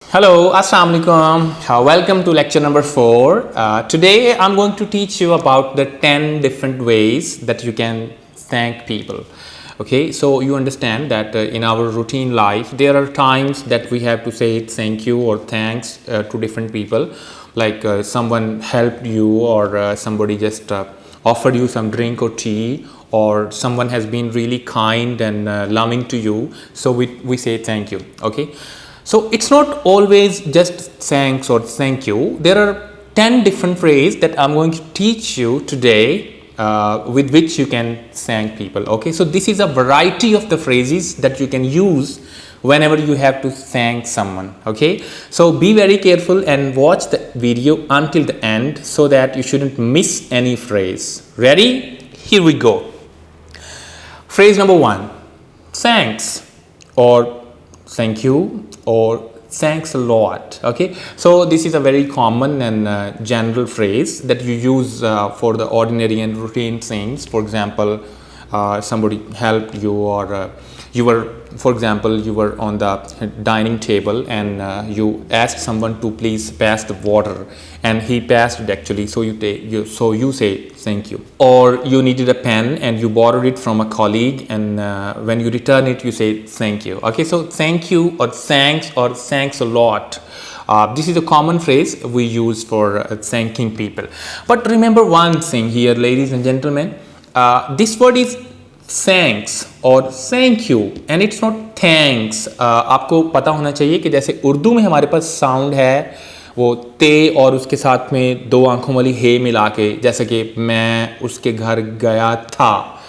Hello, Assalamu alaikum. Welcome to lecture number 4. Today I'm going to teach you about the 10 different ways that you can thank people. Okay, so you understand that in our routine life there are times that we have to say thank you or thanks to different people, like someone helped you, or somebody just offered you some drink or tea, or someone has been really kind and loving to you, so we say thank you. Okay, so it's not always just thanks or thank you. There are 10 different phrases that I'm going to teach you today, with which you can thank people. Okay, so this is a variety of the phrases that you can use whenever you have to thank someone. Okay, so be very careful and watch the video until the end so that you shouldn't miss any phrase. Ready? Here we go. Phrase number 1, thanks, or thank you, or thanks a lot. Okay, so this is a very common and general phrase that you use for the ordinary and routine things. For example, somebody helped you, or you were, for example, you were on the dining table and you asked someone to please pass the water, and he passed it actually, so you say thank you. Or you needed a pen and you borrowed it from a colleague, and when you return it you say thank you. Okay, so thank you or thanks a lot, this is a common phrase we use for thanking people. But remember one thing here, ladies and gentlemen, this word is thanks और thank you and it's not thanks. आपको पता होना चाहिए कि जैसे उर्दू में हमारे पास sound है वो ते और उसके साथ में दो आंखों वाली हे मिला के, जैसे कि मैं उसके घर गया था,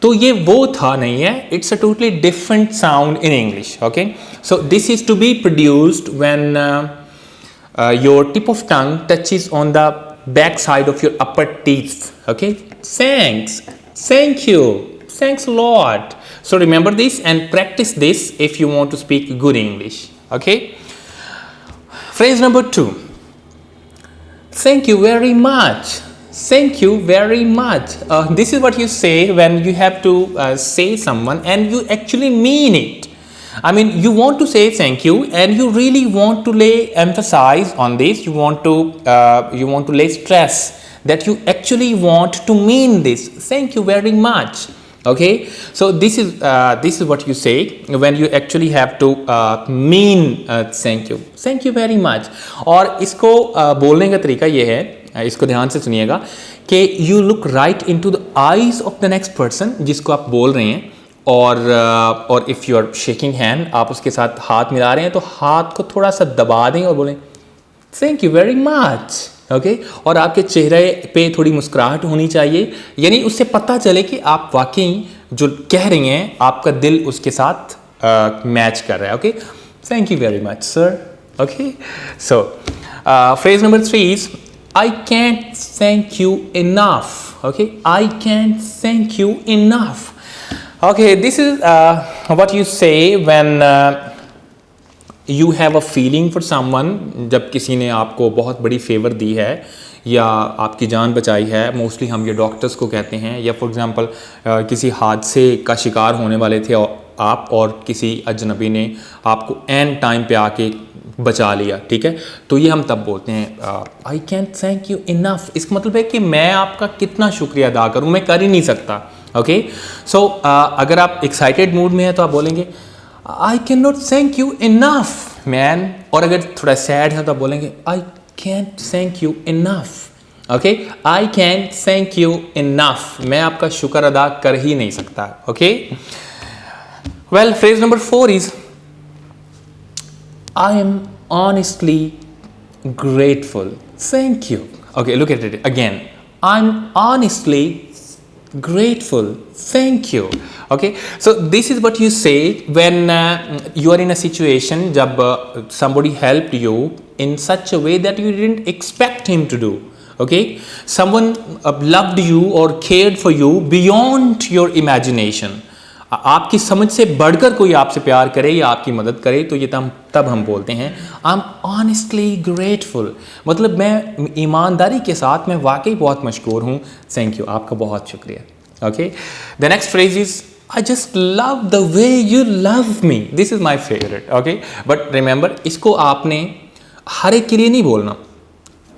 तो ये वो था नहीं है. It's a totally different sound in English. Okay, so this is to be produced when your tip of tongue touches on the back side of your upper teeth. Okay, thanks, thank you, thanks a lot. So remember this and practice this if you want to speak good English. Okay, phrase number 2, thank you very much. Thank you very much. This is what you say when you have to say someone and you actually mean it. I mean, you want to say thank you and you really want to lay emphasis on this. You want to lay stress that you actually want to mean this. Thank you very much. Okay, so this is what you say when you actually have to mean thank you. Thank you very much. और इसको बोलने का तरीका ये है, इसको ध्यान से सुनिएगा, कि you look right into the eyes of the next person जिसको आप बोल रहे हैं, और if you are shaking hand, आप उसके साथ हाथ मिला रहे हैं, तो हाथ को थोड़ा सा दबा दें और बोलें thank you very much. Okay, और आपके चेहरे पे थोड़ी मुस्कुराहट होनी चाहिए, यानी उससे पता चले कि आप वाकई जो कह रही हैं आपका दिल उसके साथ मैच कर रहा है. Okay, thank you very much sir. Okay, so phrase number 3 is I can't thank you enough. Okay, I can't thank you enough. Okay, this is what you say when you have a feeling for someone. जब किसी ने आपको बहुत बड़ी favour दी है या आपकी जान बचाई है, मोस्टली हम ये डॉक्टर्स को कहते हैं, या फॉर एग्जांपल किसी हादसे का शिकार होने वाले थे आप, और किसी अजनबी ने आपको एंड टाइम पे आके बचा लिया. ठीक है, तो ये हम तब बोलते हैं I can't thank you enough. इसका मतलब है कि मैं आपका कितना शुक्रिया अदा करूँ, मैं कर ही नहीं सकता. ओके, सो अगर आप एक्साइटेड मूड में हैं तो आप बोलेंगे I can not thank you enough man, और अगर थोड़ा सैड है तो आप बोलेंगे I can't thank you enough. Okay, I can thank you enough, मैं आपका शुक्र अदा कर ही नहीं सकता. Okay, well, phrase number 4 is I am honestly grateful. Thank you. Okay, look at it again. I am honestly grateful, thank you. Okay, so this is what you say when you are in a situation jab somebody helped you in such a way that you didn't expect him to do. Okay, someone loved you or cared for you beyond your imagination. आपकी समझ से बढ़कर कोई आपसे प्यार करे या आपकी मदद करे, तो ये तब हम बोलते हैं आई एम ऑनेस्टली ग्रेटफुल. मतलब मैं ईमानदारी के साथ मैं वाकई बहुत मशकूर हूँ. थैंक यू, आपका बहुत शुक्रिया. Okay, the next phrase is I just love the way you love me. This is my favorite. Okay, but remember, इसको आपने हर एक के लिए नहीं बोलना.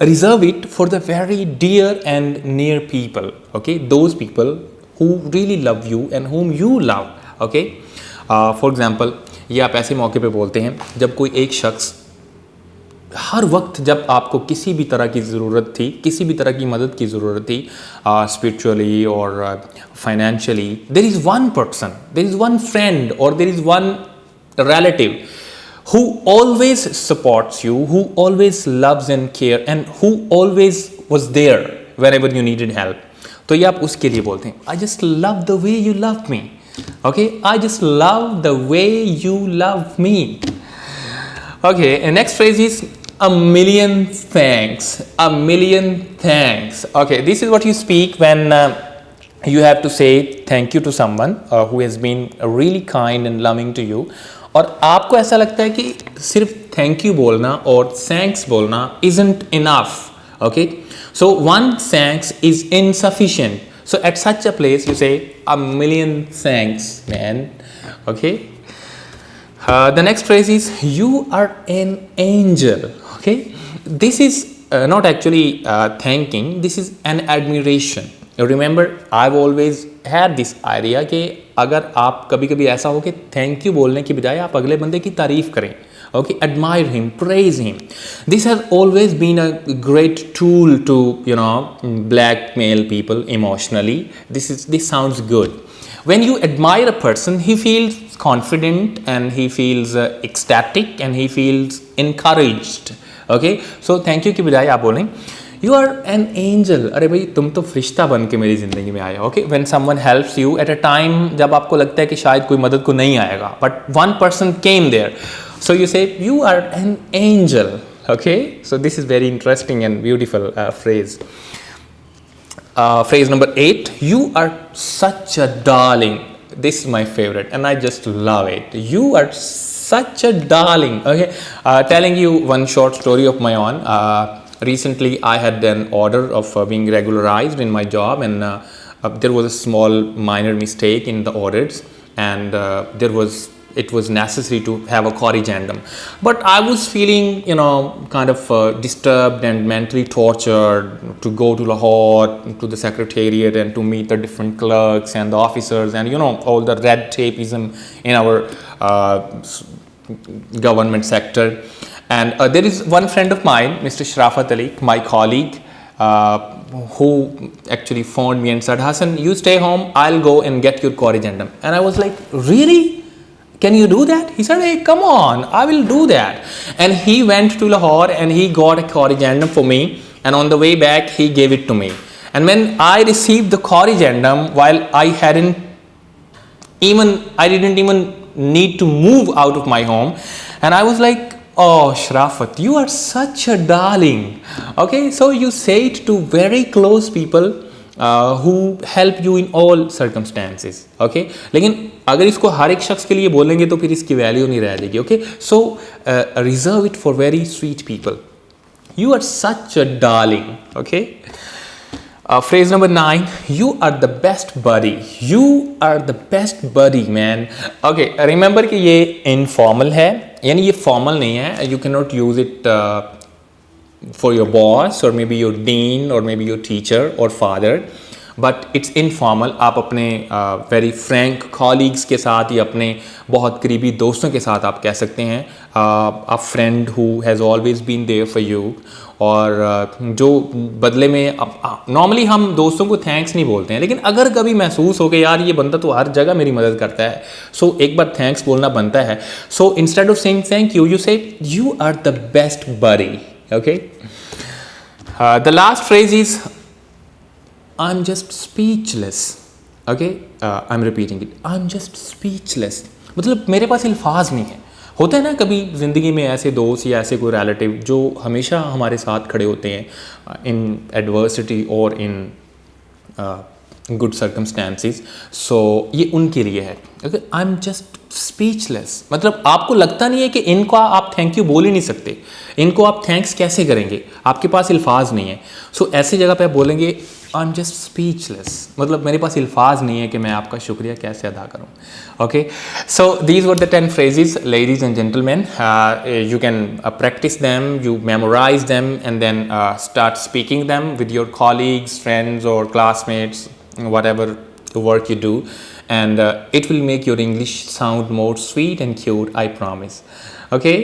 Reserve it for the very dear and near people. Okay, those people who really love you and whom you love. Okay, for example, ये आप ऐसे मौके पे बोलते हैं जब कोई एक शख्स हर वक्त, जब आपको किसी भी तरह की ज़रूरत थी, किसी भी तरह की मदद की ज़रूरत थी, स्पिरिचुअली और financially, there is one person, there is one friend और there is one relative who always supports you, who always loves and care and who always was there whenever you needed help. तो ये आप उसके लिए बोलते हैं, I just love the way you love me. Okay, I just love the way you love me. Okay, and next phrase is a million thanks. A million thanks. Okay, this is what you speak when you have to say thank you to someone who has been really kind and loving to you. और आपको ऐसा लगता है कि सिर्फ thank you बोलना और thanks बोलना isn't enough. Okay, so one thanks is insufficient. So at such a place you say a million thanks, man. Okay. The next phrase is you are an angel. Okay, this is not actually thanking, this is an admiration. Remember, I've always had this idea कि अगर आप कभी कभी ऐसा हो कि thank you बोलने की बजाय आप अगले बंदे की तारीफ करें. Okay, admire him, praise him. This has always been a great tool to, you know, blackmail people emotionally. This sounds good. When you admire a person, he feels confident and he feels ecstatic and he feels encouraged. Okay, so thank you की बजाय आप बोलें You are an angel. अरे भाई तुम तो फरिश्ता बन के मेरी ज़िंदगी में आए. Okay, when someone helps you at a time जब आपको लगता है कि शायद कोई मदद को नहीं आएगा, but one person came there, so you say you are an angel. Okay, so this is very interesting and beautiful phrase. Phrase number 8, you are such a darling. This is my favorite and I just love it. You are such a darling. Okay, telling you one short story of my own. Recently I had an order of being regularized in my job and there was a small minor mistake in the orders and it was necessary to have a corrigendum, but I was feeling, you know, kind of disturbed and mentally tortured to go to Lahore to the secretariat and to meet the different clerks and the officers and, you know, all the red tapeism in our government sector. And there is one friend of mine, Mr. Shrafat Ali, my colleague, who actually phoned me and said, Hassan, you stay home, I'll go and get your corrigendum. And I was like, really? Can you do that? He said, hey, come on, I will do that. And he went to Lahore and he got a corrigendum for me. And on the way back, he gave it to me. And when I received the corrigendum, while I didn't even need to move out of my home. And I was like, oh, Shrafat, you are such a darling. Okay, so you say it to very close people who help you in all circumstances. Okay, लेकिन अगर इसको हर एक शख्स के लिए बोलेंगे तो फिर इसकी वैल्यू नहीं रह जाएगी. Okay, so reserve it for very sweet people. You are such a darling. Okay. Phrase number 9, you are the best buddy. You are the best buddy, man. Okay, remember कि ये informal है, यानी ये formal नहीं है. You cannot use it for your boss or maybe your dean or maybe your teacher or father. But it's informal. आप अपने very frank colleagues के साथ या अपने बहुत करीबी दोस्तों के साथ आप कह सकते हैं a friend who has always been there for you. और जो बदले में नॉर्मली हम दोस्तों को थैंक्स नहीं बोलते हैं, लेकिन अगर कभी महसूस हो कि यार ये बंदा तो हर जगह मेरी मदद करता है, सो एक बार थैंक्स बोलना बनता है. So instead of saying thank you, you say you are the best buddy. Okay, the last phrase is I am just speechless. Okay, I am repeating it, I am just speechless. मतलब मेरे पास अल्फाज नहीं है. होता है ना कभी ज़िंदगी में ऐसे दोस्त या ऐसे कोई रिलेटिव जो हमेशा हमारे साथ खड़े होते हैं इन एडवर्सिटी और इन गुड सर्कमस्टेंसेस, सो ये उनके लिए है. Okay, I am just speechless, मतलब आपको लगता नहीं है कि इनको आप थैंक यू बोल ही नहीं सकते, इनको आप थैंक्स कैसे करेंगे, आपके पास अल्फाज नहीं है. सो ऐसी जगह पे आप बोलेंगे आई एम जस्ट स्पीचलेस, मतलब मेरे पास अल्फाज नहीं है कि मैं आपका शुक्रिया कैसे अदा करूँ. Okay, so these were the 10 phrases, ladies and gentlemen. You can practice them, you memorize them, and then start speaking them with your colleagues, friends, or classmates, whatever work you do, and it will make your English sound more sweet and cute, I promise. Okay,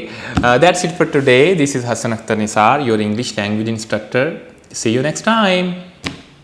that's it for today. This is Hassan Akhtar Nisar, your English language instructor. See you next time.